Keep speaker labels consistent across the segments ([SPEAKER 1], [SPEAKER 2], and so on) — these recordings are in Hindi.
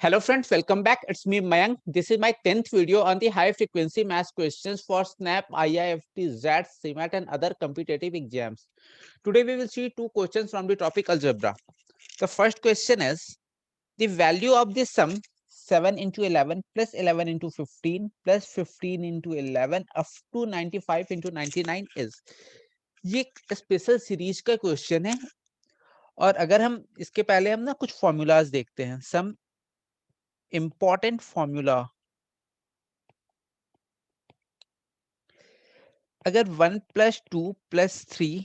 [SPEAKER 1] Hello friends, welcome back. It's me Mayank. This is my 10th video on the high frequency math questions for SNAP, IIFT, ZAT, CMAT and other competitive exams. Today we will see two questions from the topic algebra. The first question is the value of the sum 7 into 11 plus 11 into 15 plus 15 into 11 up to 95 into 99 is. ये स्पेशल सीरीज का क्वेश्चन है और अगर हम इसके पहले हम ना कुछ फॉर्मूलाज देखते हैं. सम important formula. अगर 1 plus 2 plus 3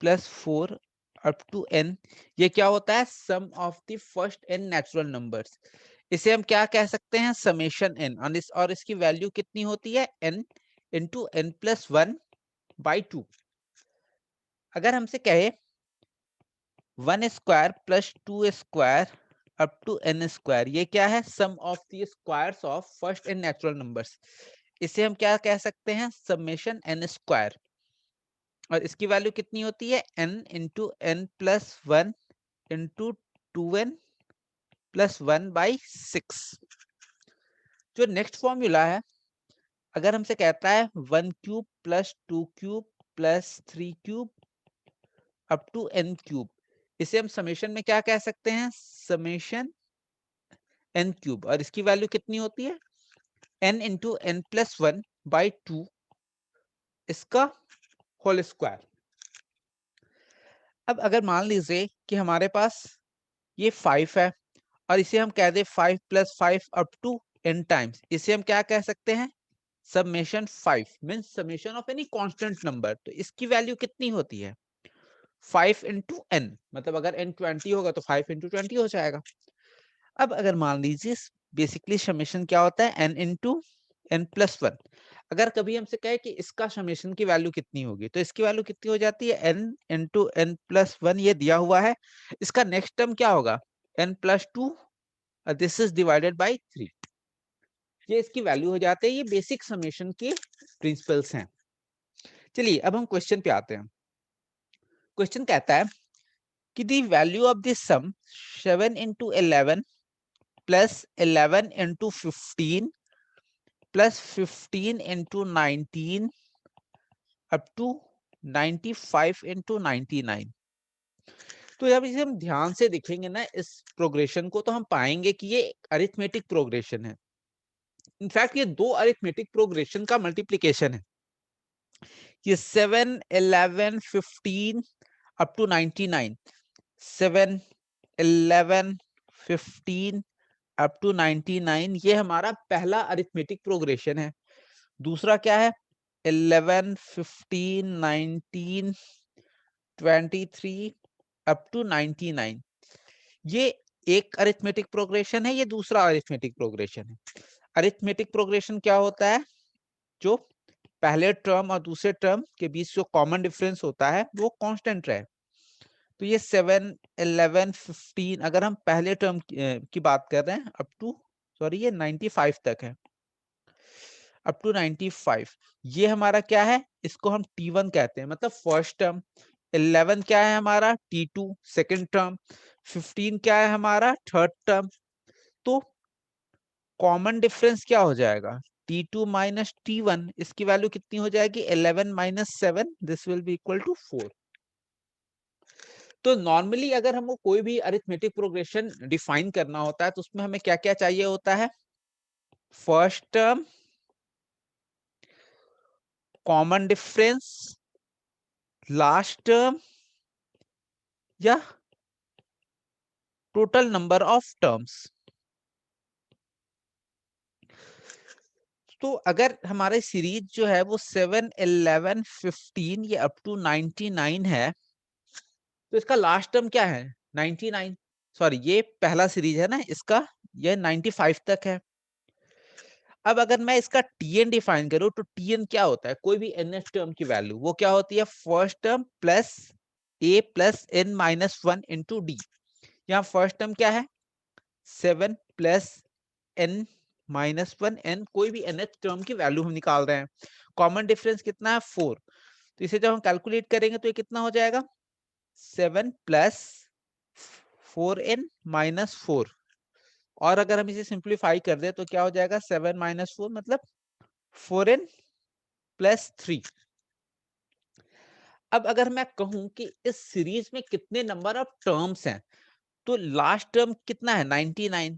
[SPEAKER 1] plus 4 up to n ये क्या होता है? Sum of the first n natural numbers. इसे हम क्या कह सकते हैं? Summation n. और इसकी वैल्यू कितनी होती है? n into n plus 1 by 2. अगर हमसे कहे 1 square plus 2 square up to n square, ये क्या है? Sum of the squares of first n natural numbers. इसे हम क्या कह सकते हैं? Summation n square. और इसकी वैल्यू कितनी होती है? n into n plus 1 into 2n plus 1 by 6. जो नेक्स्ट फॉर्मूला है, अगर हमसे कहता है 1 cube plus 2 cube plus 3 cube up to n cube, इसे हम समेशन में क्या कह सकते हैं? Summation n cube. और इसकी वैल्यू कितनी होती है? n into n plus 1 by 2 इसका होल स्क्वायर. अब अगर मान लीजिए कि हमारे पास ये 5 है और इसे हम कह दे 5 प्लस 5 अप टू n टाइम्स, इसे हम क्या कह सकते हैं? Summation 5 means summation of any constant number. तो इसकी वैल्यू कितनी होती है? 5 इंटू n. मतलब अगर n 20 होगा तो 5 इंटू 20 हो जाएगा. अब अगर मान लीजिए बेसिकली समेशन क्या होता है? n into n plus 1. अगर कभी हमसे कहे कि इसका समेशन की वैल्यू कितनी होगी, तो इसकी वैल्यू कितनी हो जाती है? n इंटू n प्लस 1 ये दिया हुआ है. इसका नेक्स्ट टर्म क्या होगा? n plus 2 this is divided by 3. ये इसकी वैल्यू हो जाते हैं. ये बेसिक समेशन के प्रिंसिपल्स हैं. चलिए अब हम क्वेश्चन पे आते हैं. क्वेश्चन कहता है कि the value of this sum 7 into 11 plus 11 into 15 plus 15 into 19 up to 95 into 99. तो जब इसे हम ध्यान से देखेंगे ना इस प्रोग्रेशन को, तो हम पाएंगे कि ये अरिथमेटिक प्रोग्रेशन है. इनफैक्ट ये दो अरिथमेटिक प्रोग्रेशन का मल्टीप्लिकेशन है. ये 7 11 15 अप टू 99, 7 11 15 अप टू 99 ये हमारा पहला अरिथमेटिक प्रोग्रेशन है. दूसरा क्या है? 11 15 19 23 अप टू 99. ये एक अरिथमेटिक प्रोग्रेशन है, ये दूसरा अरिथमेटिक प्रोग्रेशन है. अरिथमेटिक प्रोग्रेशन क्या होता है? जो पहले टर्म और दूसरे टर्म के बीच जो कॉमन डिफरेंस होता है वो कांस्टेंट रहे. तो ये 7 11 15 अगर हम पहले टर्म की बात कर रहे हैं अप टू सॉरी ये 95 तक है. अप टू 95 ये हमारा क्या है? इसको हम T1 कहते हैं, मतलब फर्स्ट टर्म. 11 क्या है हमारा? T2 second term. 15 क्या है हमारा? Third term. तो कॉमन डिफरेंस क्या हो जाएगा? T2 minus T1. इसकी वैल्यू कितनी हो जाएगी? 11 minus 7 this will be equal to 4. तो नॉर्मली अगर हमको कोई भी अरिथमेटिक प्रोग्रेशन डिफाइन करना होता है तो उसमें हमें क्या क्या चाहिए होता है? First term, common difference, last term या टोटल नंबर ऑफ टर्म्स. तो अगर हमारी सीरीज जो है वो 7 11 15 ये अप टू 99 है, तो इसका लास्ट टर्म क्या है? 99. सॉरी ये पहला सीरीज है ना इसका, ये 95 तक है. अब अगर मैं इसका Tn डिफाइन करूं तो Tn क्या होता है? कोई भी nth टर्म की वैल्यू वो क्या होती है? First term plus a plus n minus 1 into D. यहाँ फर्स्ट टर्म क्या है? 7 प्लस n माइनस 1 n, कोई भी nth टर्म की वैल्यू हम निकाल रहे हैं. कॉमन डिफरेंस कितना है? 4. तो इसे जब हम कैलकुलेट करेंगे तो ये कितना हो जाएगा? 7 प्लस 4n माइनस 4. और अगर हम इसे सिंप्लीफाई कर दे तो क्या हो जाएगा 7 माइनस 4 मतलब 4n प्लस 3। अब अगर मैं कहूं कि इस सीरीज में कितने नंबर ऑफ टर्म्स हैं, तो लास्ट टर्म कितना है 99।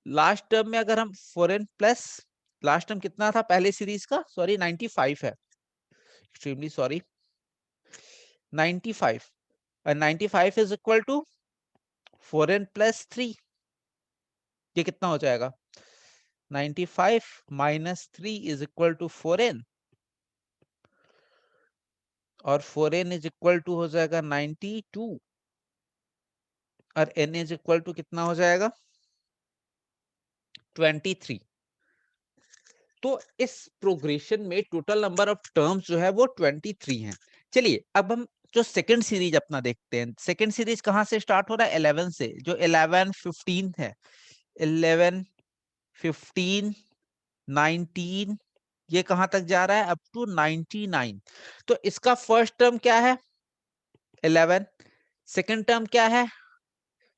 [SPEAKER 1] लास्ट टर्म में अगर हम 4n प्लस लास्ट टर्म कितना था पहले सीरीज का, सॉरी 95 है, एक्सट्रीमली सॉरी 95, और 95 is equal to 4n plus 3। ये कितना हो जाएगा 95 minus 3 is equal to 4n, और 4n इज इक्वल टू हो जाएगा 92, और n इज इक्वल टू कितना हो जाएगा 23। तो इस प्रोग्रेशन में टोटल नंबर ऑफ टर्म्स जो है वो 23 हैं। चलिए अब हम जो सेकंड सीरीज अपना देखते हैं। सेकंड सीरीज कहाँ से स्टार्ट हो रहा है 11 से, जो 11 15 है, 11 15 19, ये कहां तक जा रहा है अप टू 99। तो इसका फर्स्ट टर्म क्या है 11, सेकंड टर्म क्या है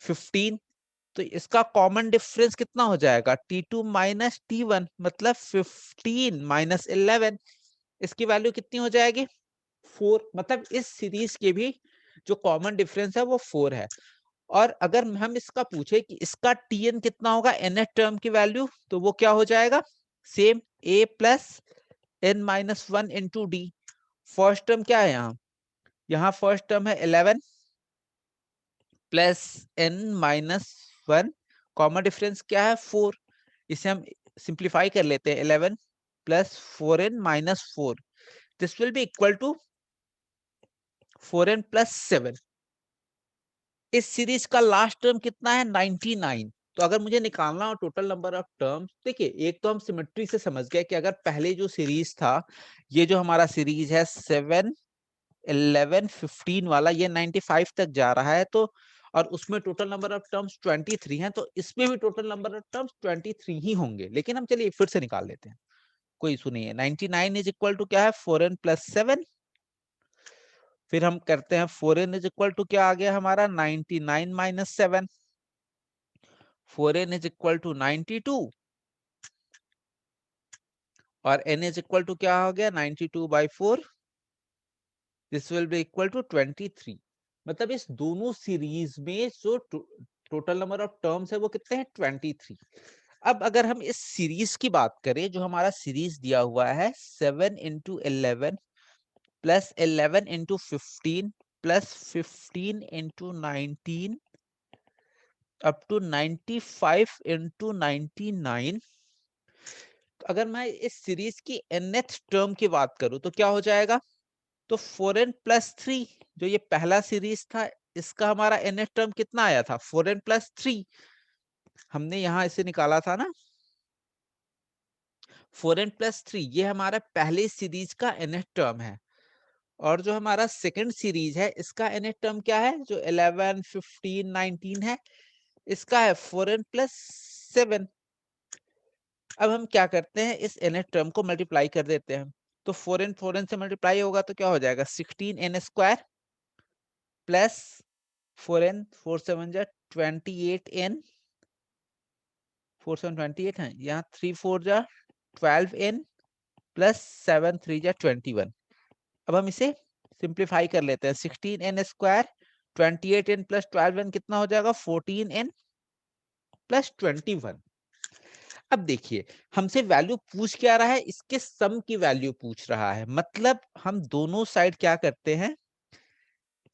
[SPEAKER 1] 15, तो इसका कॉमन डिफरेंस कितना हो जाएगा T2 माइनस T1, मतलब 15 माइनस 11, इसकी वैल्यू कितनी हो जाएगी 4। मतलब इस सीरीज के भी जो कॉमन डिफरेंस है वो 4 है। और अगर हम इसका पूछे कि इसका Tn कितना होगा nth टर्म की वैल्यू, तो वो क्या हो जाएगा same a plus n minus 1 into D. First term क्या है यहाँ फर्स्ट टर्म है 11 plus n minus 1, common difference क्या है 4। इसे हम सिंप्लीफाई कर लेते हैं 11 plus 4n minus 4, this will be equal to 4n plus 7। इस सीरीज का लास्ट टर्म कितना है 99। तो अगर मुझे निकालना हो टोटल नंबर ऑफ टर्म्स, देखिए एक तो हम सिमेट्री से समझ गए कि अगर पहले जो सीरीज था, ये जो हमारा सीरीज है 7 11 15 वाला, ये 95 तक जा रहा है, तो और उसमें टोटल नंबर ऑफ टर्म्स 23 हैं, तो इसमें भी टोटल नंबर ऑफ टर्म्स 23 ही होंगे। लेकिन हम चलिए फिर से निकाल लेते हैं, कोई इशू नहीं है। 99 इज इक्वल टू क्या है 4n प्लस 7, फिर हम करते हैं 4n इज इक्वल टू क्या आ गया हमारा 99 minus 7, 4n is equal to 92, और n इज इक्वल टू क्या हो गया 92 by 4, this will be equal to 23। मतलब इस दोनों सीरीज में जो टोटल नंबर ऑफ टर्म्स है वो कितने हैं 23। अब अगर हम इस सीरीज की बात करें, जो हमारा सीरीज दिया हुआ है 7 into 11 plus 11 into 15 plus 15 into 19 up to 95 into 99। अगर मैं इस सीरीज की nth टर्म की बात करूं तो क्या हो जाएगा, तो 4n प्लस 3, जो ये पहला सीरीज था, इसका हमारा nth टर्म कितना आया था 4n प्लस 3, हमने यहां इसे निकाला था ना 4n प्लस 3, ये हमारा पहले सीरीज का nth टर्म है। और जो हमारा सेकंड सीरीज है इसका nth टर्म क्या है, जो 11 15 19 है, इसका है 4n प्लस 7। अब हम क्या करते हैं, इस nth टर्म को मल्टीप्लाई कर देते हैं, तो 4n से मल्टीप्लाई होगा तो क्या हो जाएगा 16n स्क्वायर प्लस 4n 4 7 जा 28n, 4 7 28 है, यहाँ 3 4 जा 12n प्लस 7 3 जा 21। अब हम इसे सिंप्लीफाई कर लेते हैं, 16n square 28n plus 12n कितना हो जाएगा 14n प्लस 21। अब देखिए हमसे वैल्यू पूछ क्या रहा है, इसके सम की वैल्यू पूछ रहा है, मतलब हम दोनों साइड क्या करते हैं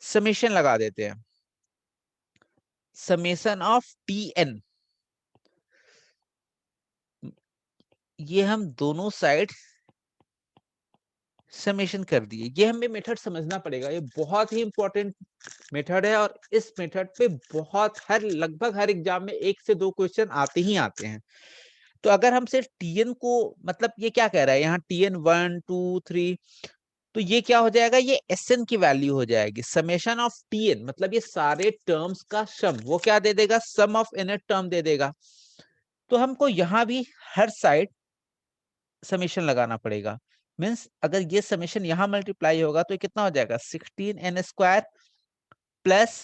[SPEAKER 1] समेशन लगा देते हैं, समेशन ऑफ Tn, ये हम दोनों साइड समेशन कर दिए। ये हमें मेथड समझना पड़ेगा, ये बहुत ही इंपॉर्टेंट मेथड है, और इस मेथड पे बहुत लगभग हर एग्जाम में 1 से 2 क्वेश्चन आते ही आते हैं। तो अगर हम सिर्फ Tn को, मतलब ये क्या कह रहा है यहाँ Tn 1 2 3, तो ये क्या हो जाएगा, ये Sn की वैल्यू हो जाएगी, समेशन ऑफ Tn, मतलब ये सारे टर्म्स का सम, वो क्या दे देगा सम ऑफ nth टर्म दे देगा। तो हमको यहाँ भी हर साइड समेशन लगाना पड़ेगा, मीन्स अगर ये समेशन यहाँ मल्टीप्लाई होगा तो ये कितना हो जाएगा 16n square plus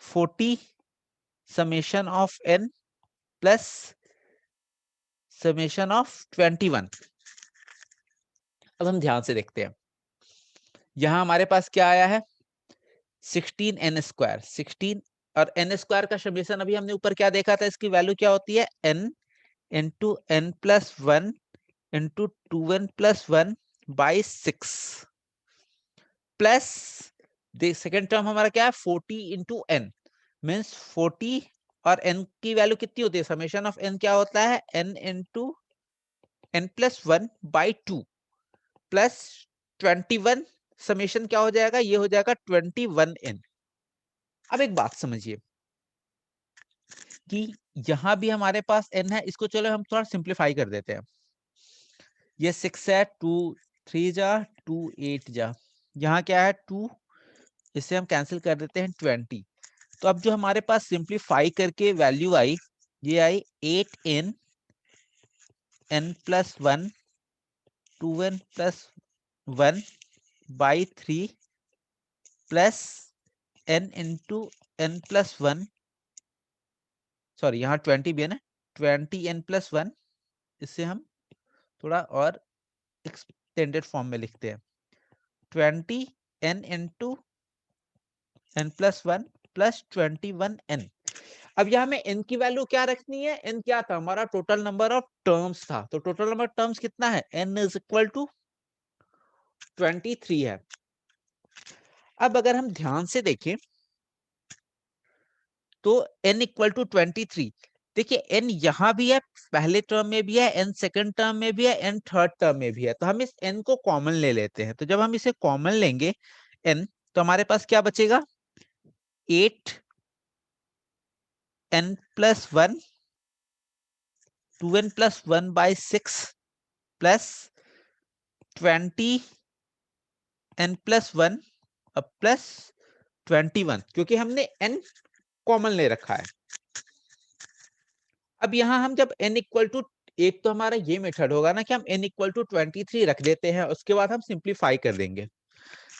[SPEAKER 1] 40 summation of n plus summation of 21। अब हम ध्यान से देखते हैं, यहां हमारे पास क्या आया है 16n², 16 और n स्क्वायर का समेशन अभी हमने ऊपर क्या देखा था, इसकी वैल्यू क्या होती है n into n plus 1 into 2n plus 1 by 6 plus second term हमारा क्या है 40 इंटू एन, मीन्स 40 और n की वैल्यू कितनी होती है, समेशन ऑफ n क्या होता है n into n plus 1 by 2 plus 21, summation क्या हो जाएगा, ये हो जाएगा 21n। अब एक बात समझिए कि यहां भी हमारे पास n है, इसको चलो हम थोड़ा सिंप्लीफाई कर देते हैं। ये 6 है, 2 3 जा 2 8 जा, यहाँ क्या है 2, इसे हम कैंसिल कर देते हैं 20। तो अब जो हमारे पास सिंप्लीफाई करके वैल्यू आई, ये आई 8n n plus 1 2n plus 1 by 3 plus n into n plus 1, sorry यहाँ 20 भी है ना, 20n प्लस 1, इससे हम थोड़ा और एक्सटेंडेड फॉर्म में लिखते हैं 20n into n plus 1 plus 21n। अब यहाँ में n की वैल्यू क्या रखनी है, n क्या था हमारा टोटल नंबर ऑफ टर्म्स था, तो टोटल नंबर टर्म्स कितना है n इज इक्वल टू 23 है। अब अगर हम ध्यान से देखें तो n इक्वल टू 23, देखिए n यहां भी है, पहले टर्म में भी है, n सेकंड टर्म में भी है, n थर्ड टर्म में भी है, तो हम इस n को कॉमन ले लेते हैं। तो जब हम इसे कॉमन लेंगे n, तो हमारे पास क्या बचेगा 8n plus 1 2n plus 1 by 6 plus 20n plus 1 plus 21, क्योंकि हमने n कॉमन ले रखा है। अब यहां हम जब n इक्वल टू, एक तो हमारा ये मेथड होगा ना कि हम n इक्वल टू 23 रख देते हैं, उसके बाद हम सिंप्लीफाई कर देंगे।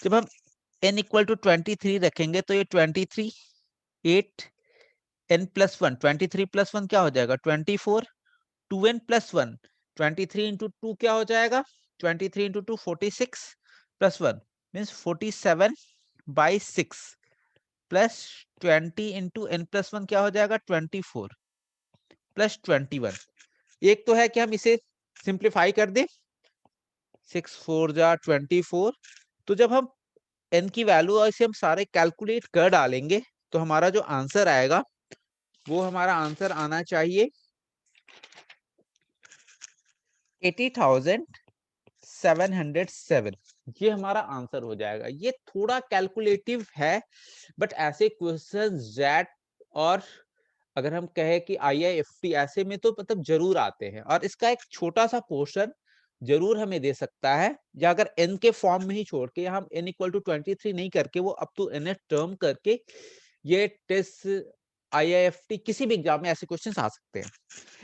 [SPEAKER 1] जब हम n इक्वल टू 23 रखेंगे तो ये 23 8 n प्लस 1 23 प्लस 1 क्या हो जाएगा 24 2n प्लस 1 23 इंटू 2 क्या हो जाएगा 23 into 2 46 plus 1 means 47 by 6 plus 20 into n plus 1 क्या हो जाएगा 24 प्लस 21। एक तो है कि हम इसे सिंप्लीफाई कर दें 6 4 जा 24, तो जब हम n की वैल्यू और इसे हम सारे कैलकुलेट कर डालेंगे तो हमारा जो आंसर आएगा वो हमारा आंसर आना चाहिए 80,707। ये हमारा आंसर हो जाएगा। ये थोड़ा कैलकुलेटिव है, बट ऐसे क्वेश्चन जेट और अगर हम कहें कि IIFT ऐसे में तो मतलब जरूर आते हैं, और इसका एक छोटा सा पोर्शन जरूर हमें दे सकता है, या अगर n के फॉर्म में ही छोड़ के हम n इक्वल टू 23 नहीं करके वो अप टू n टर्म करके ये टेस्ट IIFT किसी भी एग्जाम में ऐसे क्वेश्चंस आ सकते हैं।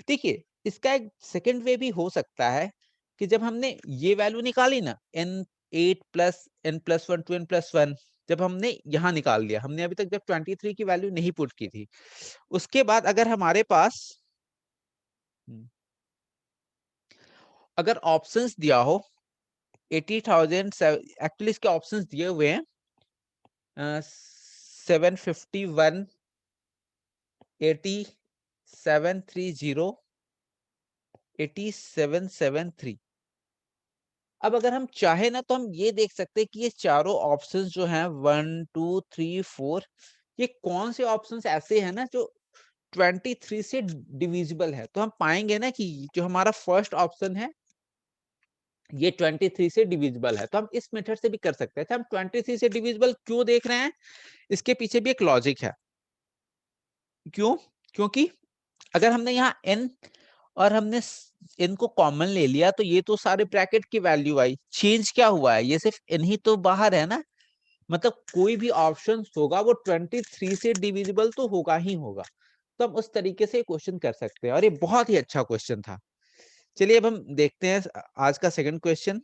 [SPEAKER 1] देखिए इसका एक सेकंड वे भी हो सकता है कि जब हमने ये वैल्यू निकाली ना n 8 plus n plus 1 2n plus 1, जब हमने यहाँ निकाल लिया, हमने अभी तक जब 23 की वैल्यू नहीं पुट की थी, उसके बाद अगर हमारे पास अगर ऑप्शंस दिया हो 80,000, एक्चुअली इसके ऑप्शंस दिए हुए हैं 751 8730 8773। अब अगर हम चाहे ना तो हम ये देख सकते हैं कि ये चारों ऑप्शंस जो हैं 1 2 3 4, ये कौन से ऑप्शंस ऐसे हैं ना जो 23 से डिविजिबल है। तो हम पाएंगे ना कि जो हमारा फर्स्ट ऑप्शन है ये 23 से डिविजिबल है, तो हम इस मेथड से भी कर सकते हैं। हम 23 से डिविजिबल क्यों देख रहे हैं, इसके पीछे भी एक लॉजिक है। क्यों? क्योंकि अगर हमने यहाँ n और हमने n को कॉमन ले लिया तो ये तो सारे ब्रैकेट की वैल्यू आई, चेंज क्या हुआ है, ये सिर्फ n ही तो बाहर है ना, मतलब कोई भी ऑप्शन होगा वो 23 से डिविजिबल तो होगा ही होगा। तो हम उस तरीके से क्वेश्चन कर सकते हैं, और ये बहुत ही अच्छा क्वेश्चन था। चलिए अब हम देखते हैं आज का सेकंड क्वेश्चन।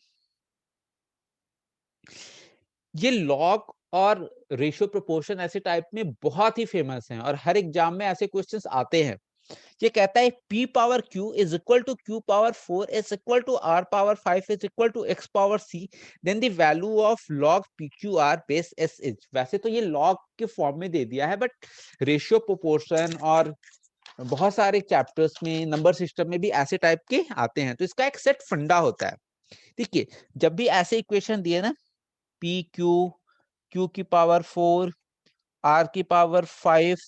[SPEAKER 1] ये लॉग और रेशियो प्रोपोर्शन ऐसे टाइप में बहुत ही फेमस हैं और हर एग्जाम में ऐसे क्वेश्चंस आते हैं। ये कहता है p power q is equal to q power 4 is equal to r power 5 is equal to x power c, then the value of log pqr base s is. वैसे तो ये log के फॉर्म में दे दिया है, बट रेशियो, प्रोपोर्शन और बहुत सारे चैप्टर्स में, नंबर सिस्टम में भी ऐसे टाइप के आते हैं, तो इसका एक सेट फंडा होता है। देखिए, जब भी ऐसे इक्वेशन दिए ना, p q की पावर 4 r की power 5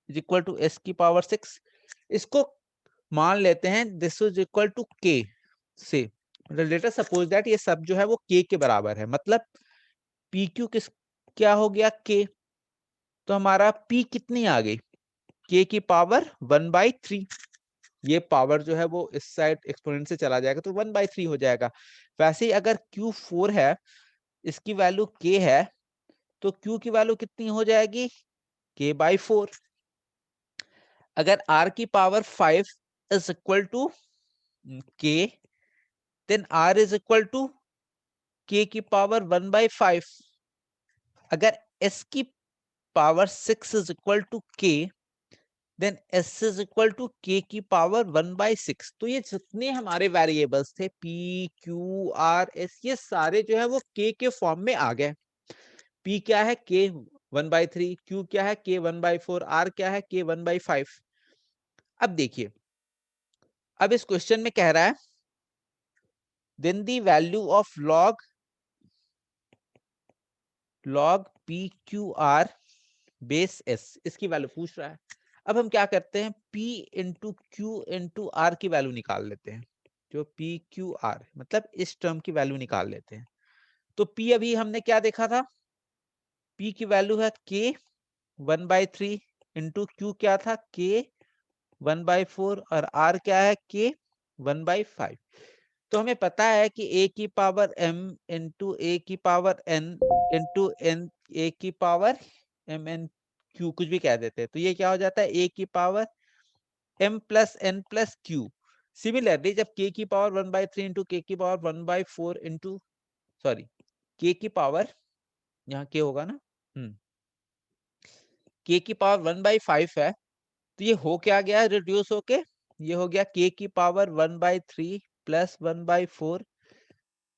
[SPEAKER 1] is equal to s की पावर 6, इसको मान लेते हैं this is equal to k से। लेट अस सपोज दैट ये सब जो है वो k के बराबर है, मतलब pq किस क्या हो गया k, तो हमारा p कितनी आ गई, k की पावर 1/3। ये पावर जो है वो इस साइड एक्सपोनेंट से चला जाएगा तो 1/3 हो जाएगा। वैसे ही अगर q4 है, इसकी वैल्यू k है, तो q की वैल्यू कितनी हो जाएगी, k/4। अगर r की power 5 is equal to k, then r is equal to k की पावर 1/5। अगर s की power 6 is equal to k, then s is equal to k की पावर 1/6। तो ये जितने हमारे वेरिएबल्स थे p q r s, ये सारे जो है वो k के फॉर्म में आ गए। p क्या है, k 1/3, q क्या है, k 1/4, r क्या है, k 1/5। अब देखिए, अब इस क्वेश्चन में कह रहा है then the value of log p q r base s, इसकी वैल्यू पूछ रहा है। अब हम क्या करते हैं, p into Q into R की वैल्यू निकाल लेते हैं। जो p q r मतलब इस टर्म की वैल्यू निकाल लेते हैं। तो p अभी हमने क्या देखा था, p की वैल्यू है k 1/3 इंटू क्यू क्या था, k 1/4 और r क्या है, k 1/5। तो हमें पता है कि a की पावर m इंटू a की power n into n a की पावर m n q, कुछ भी कह देते हैं, तो ये क्या हो जाता है, a की power m plus n plus q। Similarly जब k की पावर 1/3 इंटू k की पावर 1/4 इंटू, सॉरी, k की पावर, यहाँ k होगा ना, k की पावर 1/5 है, तो ये हो क्या गया, रिड्यूस होके ये हो गया k की पावर 1/3 प्लस 1/4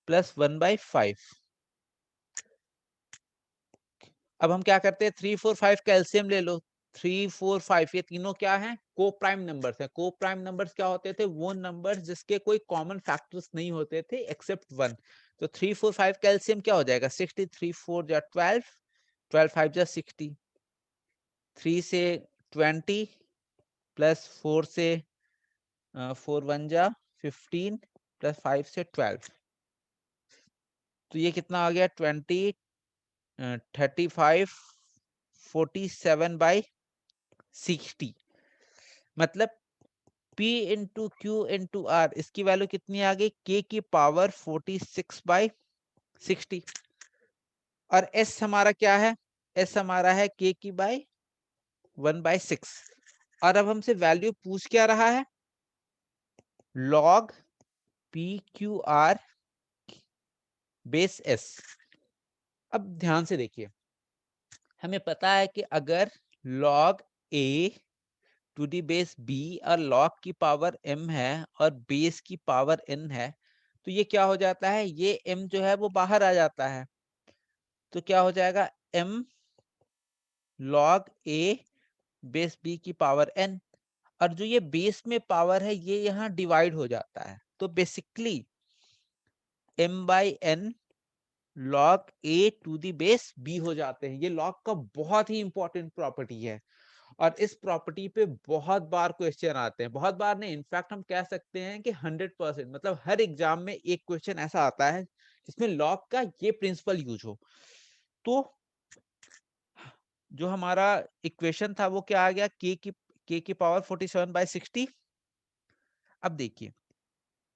[SPEAKER 1] प्लस 1/5। अब हम क्या करते हैं, 3 4 5 का एलसीएम ले लो। 3 4 5 ये तीनों क्या हैं, को प्राइम नंबर्स हैं। को प्राइम नंबर्स क्या होते थे, वो नंबर्स जिसके कोई कॉमन फैक्टर्स नहीं होते थे एक्सेप्ट 1। तो 3 4 5 का एलसीएम क्या हो जाएगा, 60, 3 4 जा 12, 12 5 जा 60, 3 से 20 प्लस 4 से 4 1 जा 15 प्लस 5 से 12, तो ये कितना आ गया, 20 35 47/60। मतलब p into Q into R, इसकी वैल्यू कितनी आ गई, k की पावर 46/60। और s हमारा क्या है, s हमारा है k की बाय 1/6। और अब हमसे वैल्यू पूछ क्या रहा है, log p q r base s। अब ध्यान से देखिए, हमें पता है कि अगर log a to the base b और log की पावर m है और बेस की पावर n है, तो ये क्या हो जाता है, ये m जो है वो बाहर आ जाता है। तो क्या हो जाएगा, m log a base b की पावर n, और जो ये बेस में पावर है ये यहाँ डिवाइड हो जाता है। तो basically m/n log a to the base b हो जाते हैं। ये log का बहुत ही इंपॉर्टेंट प्रॉपर्टी है, और इस प्रॉपर्टी पे बहुत बार क्वेश्चन आते हैं, बहुत बार नहीं, इनफैक्ट हम कह सकते हैं कि 100%, मतलब हर एग्जाम में एक क्वेश्चन ऐसा आता है जिसमें लॉग का ये प्रिंसिपल यूज हो। तो जो हमारा इक्वेशन था वो क्या आ गया, k की पावर 47/60। अब देखिए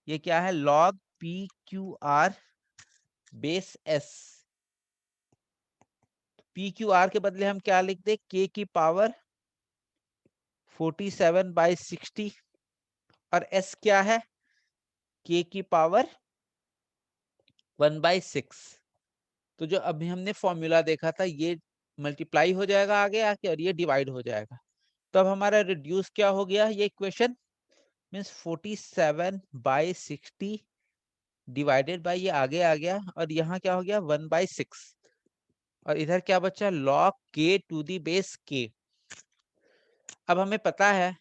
[SPEAKER 1] ये क्या है, log p q r base s। p q r के बदले हम क्या लिख दे, k की पावर 47/60, और s क्या है, k की पावर 1/6। तो जो अभी हमने फॉर्मूला देखा था, ये मल्टीप्लाई हो जाएगा आगे आके और ये डिवाइड हो जाएगा। तो अब हमारा रिड्यूस क्या हो गया ये इक्वेशन, मीन्स 47/60 डिवाइडेड बाय ये आगे आ गया और यहाँ क्या हो गया 1/6 और इधर क्या बचा log k to the base k। अब हमें पता है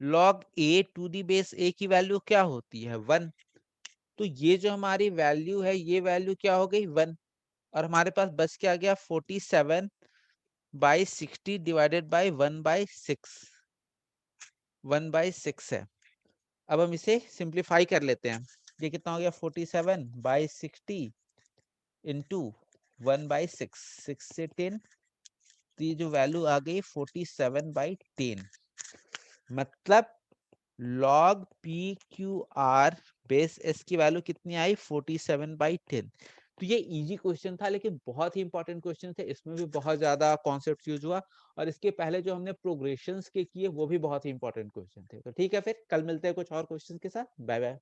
[SPEAKER 1] log a to the base a की वैल्यू क्या होती है 1। तो ये जो हमारी वैल्यू है ये वैल्यू क्या हो गई 1 और हमारे पास बच क्या गया 47/60 डिवाइडेड बाय 1/6। 1/6 है। अब हम इसे सिंप्लीफाई कर लेते हैं। ये कितना हो गया 47/60 इंटू 1/6, 6 से 10, तो ये जो वैल्यू आ गई 47/10। मतलब log P Q R base S की वैल्यू कितनी आई 47/10। तो ये इजी क्वेश्चन था लेकिन बहुत ही इंपॉर्टेंट क्वेश्चन थे, इसमें भी बहुत ज्यादा कॉन्सेप्ट यूज हुआ और इसके पहले जो हमने प्रोग्रेशंस के किए वो भी बहुत ही इंपॉर्टेंट क्वेश्चन थे। तो ठीक है, फिर कल मिलते हैं कुछ और क्वेश्चन के साथ। Bye bye.